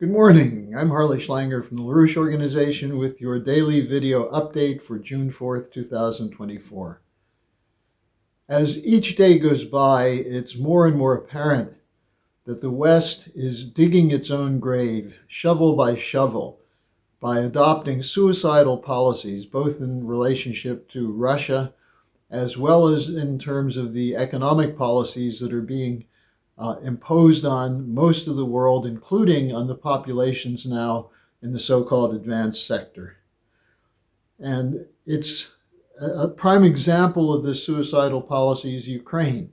Good morning. I'm Harley Schlanger from the LaRouche Organization with your daily video update for June 4th, 2024. As each day goes by, it's more and more apparent that the West is digging its own grave, shovel by shovel, by adopting suicidal policies, both in relationship to Russia as well as in terms of the economic policies that are being imposed on most of the world, including on the populations now in the so-called advanced sector. And it's a prime example of this suicidal policy is Ukraine.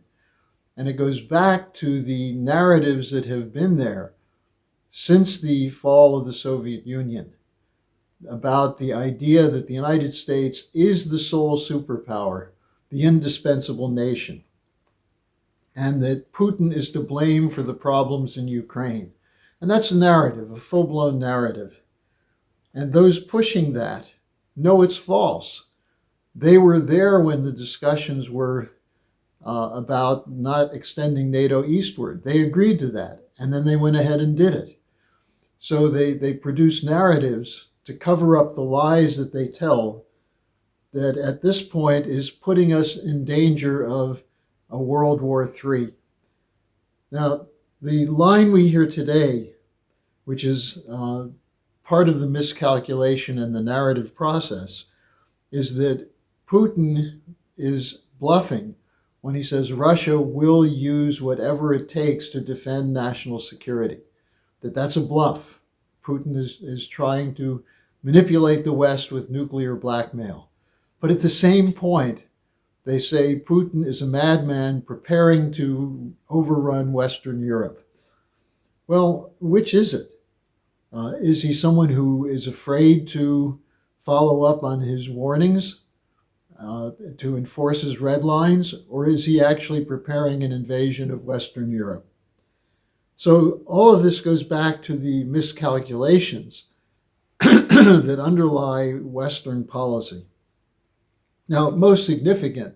And it goes back to the narratives that have been there since the fall of the Soviet Union about the idea that the United States is the sole superpower, the indispensable nation, and that Putin is to blame for the problems in Ukraine. And that's a narrative, a full-blown narrative. And those pushing that know it's false. They were there when the discussions were about not extending NATO eastward. They agreed to that, and then they went ahead and did it. So they produce narratives to cover up the lies that they tell that at this point is putting us in danger of a World War III. Now, the line we hear today, which is part of the miscalculation and the narrative process, is that Putin is bluffing when he says Russia will use whatever it takes to defend national security. That's a bluff. Putin is trying to manipulate the West with nuclear blackmail. But at the same point, they say Putin is a madman preparing to overrun Western Europe. Well, which is it? Is he someone who is afraid to follow up on his warnings, to enforce his red lines, or is he actually preparing an invasion of Western Europe? So all of this goes back to the miscalculations that underlie Western policy. Now, most significant,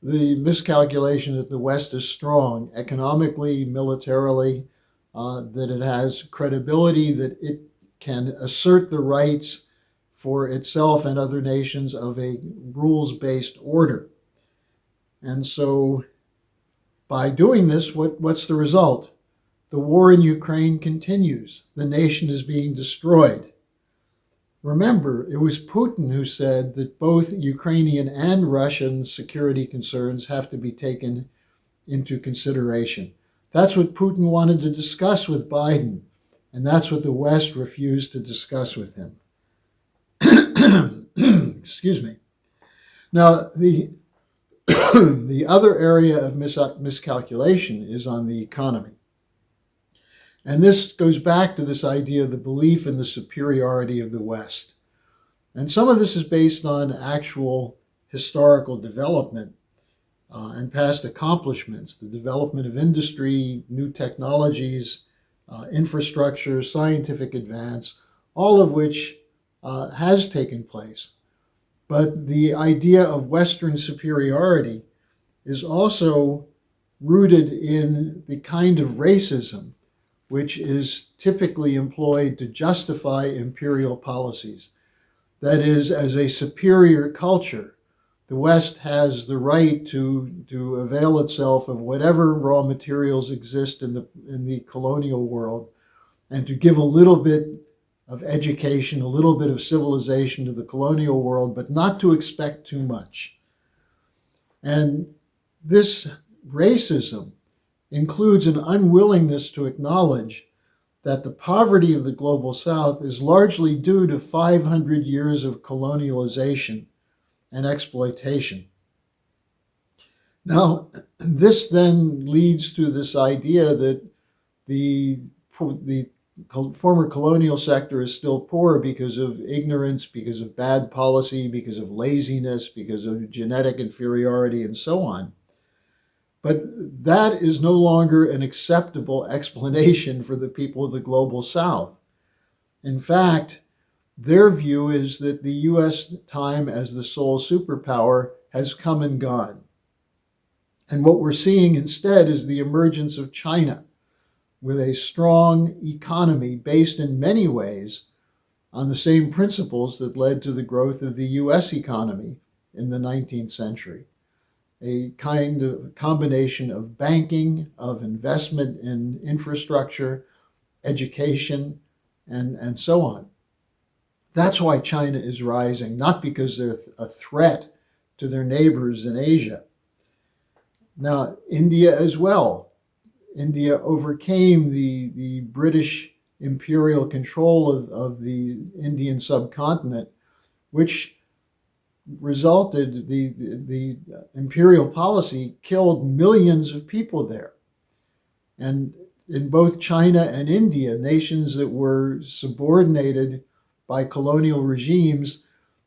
the miscalculation that the West is strong economically, militarily, that it has credibility, that it can assert the rights for itself and other nations of a rules-based order. And so by doing this, what's the result? The war in Ukraine continues. The nation is being destroyed. Remember, it was Putin who said that both Ukrainian and Russian security concerns have to be taken into consideration. That's what Putin wanted to discuss with Biden, and that's what the West refused to discuss with him. Excuse me. Now, the other area of miscalculation is on the economy. And this goes back to this idea of the belief in the superiority of the West. And some of this is based on actual historical development and past accomplishments, the development of industry, new technologies, infrastructure, scientific advance, all of which has taken place. But the idea of Western superiority is also rooted in the kind of racism which is typically employed to justify imperial policies. That is, as a superior culture, the West has the right to avail itself of whatever raw materials exist in the colonial world and to give a little bit of education, a little bit of civilization to the colonial world, but not to expect too much. And this racism includes an unwillingness to acknowledge that the poverty of the global South is largely due to 500 years of colonialization and exploitation. Now, this then leads to this idea that the former colonial sector is still poor because of ignorance, because of bad policy, because of laziness, because of genetic inferiority, and so on. But that is no longer an acceptable explanation for the people of the global South. In fact, their view is that the U.S. time as the sole superpower has come and gone. And what we're seeing instead is the emergence of China, with a strong economy based in many ways on the same principles that led to the growth of the US economy in the 19th century. A kind of combination of banking, of investment in infrastructure, education, and so on. That's why China is rising, not because they're a threat to their neighbors in Asia. Now, India as well. India overcame the British imperial control of the Indian subcontinent, which resulted, the imperial policy killed millions of people there. And in both China and India, nations that were subordinated by colonial regimes,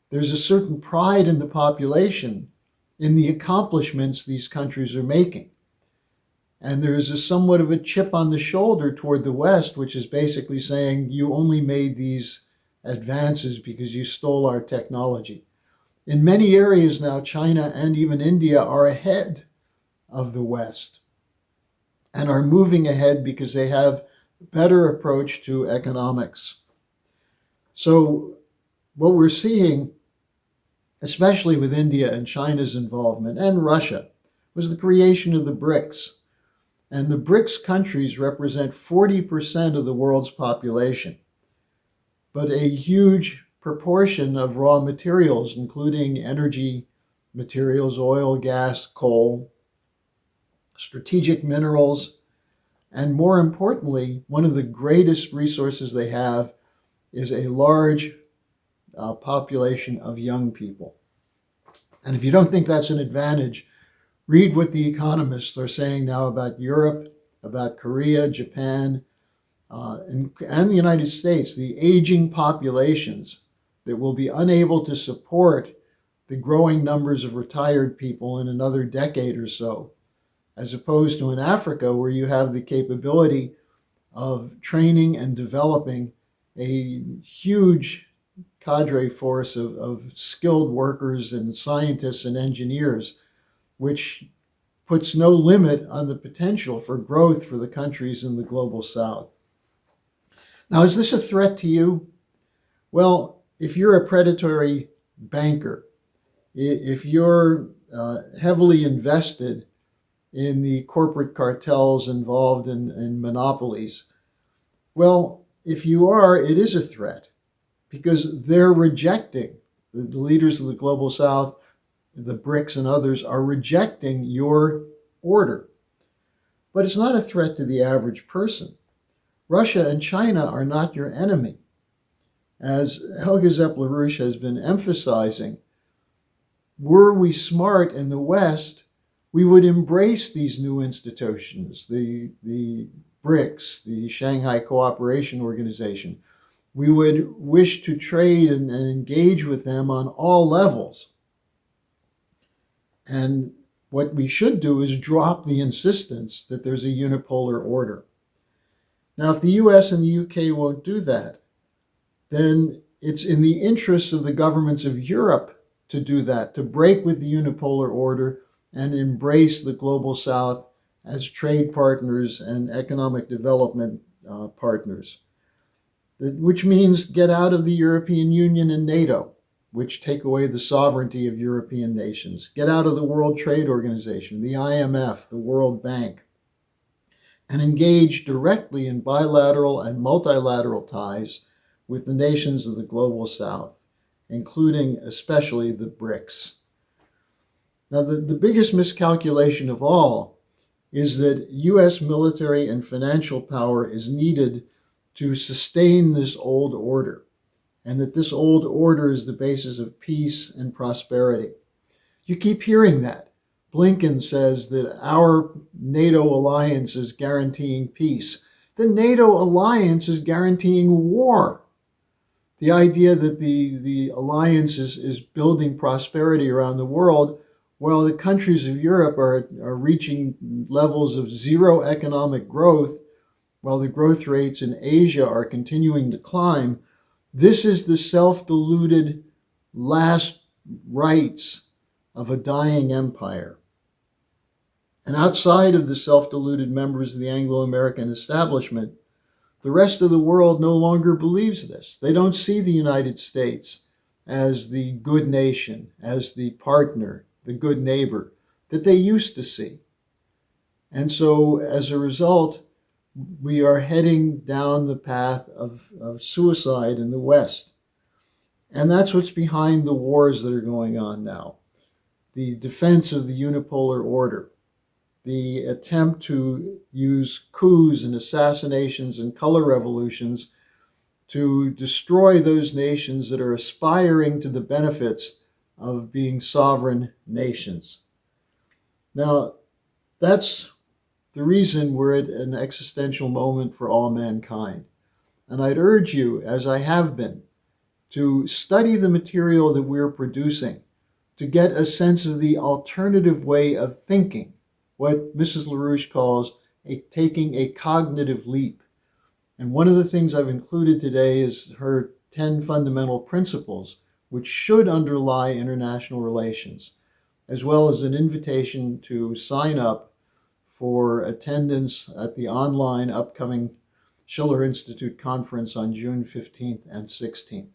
there's a certain pride in the population in the accomplishments these countries are making. And there's a somewhat of a chip on the shoulder toward the West, which is basically saying you only made these advances because you stole our technology. In many areas now, China and even India are ahead of the West and are moving ahead because they have a better approach to economics. So what we're seeing, especially with India and China's involvement, and Russia, was the creation of the BRICS. And the BRICS countries represent 40% of the world's population, but a huge proportion of raw materials, including energy materials, oil, gas, coal, strategic minerals, and more importantly, one of the greatest resources they have is a large population of young people. And if you don't think that's an advantage, read what the economists are saying now about Europe, about Korea, Japan, and the United States, the aging populations that will be unable to support the growing numbers of retired people in another decade or so, as opposed to in Africa, where you have the capability of training and developing a huge cadre force of skilled workers and scientists and engineers, which puts no limit on the potential for growth for the countries in the global South. Now, is this a threat to you? Well, if you're a predatory banker, if you're heavily invested in the corporate cartels involved in monopolies, well, if you are, it is a threat because they're rejecting, the leaders of the global South, the BRICS and others are rejecting your order. But it's not a threat to the average person. Russia and China are not your enemy. As Helga Zepp-LaRouche has been emphasizing, were we smart in the West, we would embrace these new institutions, the BRICS, the Shanghai Cooperation Organization. We would wish to trade and engage with them on all levels. And what we should do is drop the insistence that there's a unipolar order. Now, if the US and the UK won't do that, then it's in the interests of the governments of Europe to do that, to break with the unipolar order and embrace the global South as trade partners and economic development partners, which means get out of the European Union and NATO, which take away the sovereignty of European nations. Get out of the World Trade Organization, the IMF, the World Bank, and engage directly in bilateral and multilateral ties with the nations of the global South, including especially the BRICS. Now, the biggest miscalculation of all is that US military and financial power is needed to sustain this old order, and that this old order is the basis of peace and prosperity. You keep hearing that. Blinken says that our NATO alliance is guaranteeing peace. The NATO alliance is guaranteeing war. The idea that the alliance is building prosperity around the world, while the countries of Europe are reaching levels of zero economic growth, while the growth rates in Asia are continuing to climb, this is the self-deluded last rites of a dying empire. And outside of the self-deluded members of the Anglo-American establishment, the rest of the world no longer believes this. They don't see the United States as the good nation, as the partner, the good neighbor that they used to see. And so as a result, we are heading down the path of suicide in the West. And that's what's behind the wars that are going on now. The defense of the unipolar order, the attempt to use coups and assassinations and color revolutions to destroy those nations that are aspiring to the benefits of being sovereign nations. Now, that's the reason we're at an existential moment for all mankind. And I'd urge you, as I have been, to study the material that we're producing, to get a sense of the alternative way of thinking, what Mrs. LaRouche calls taking a cognitive leap. And one of the things I've included today is her 10 fundamental principles, which should underlie international relations, as well as an invitation to sign up for attendance at the online upcoming Schiller Institute conference on June 15th and 16th.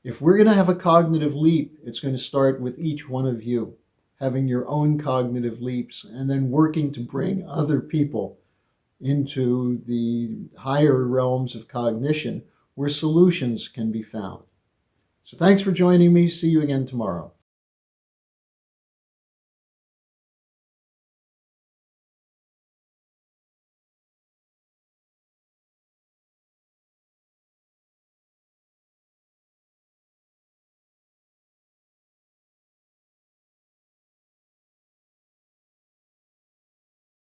If we're going to have a cognitive leap, it's going to start with each one of you having your own cognitive leaps and then working to bring other people into the higher realms of cognition where solutions can be found. So thanks for joining me. See you again tomorrow.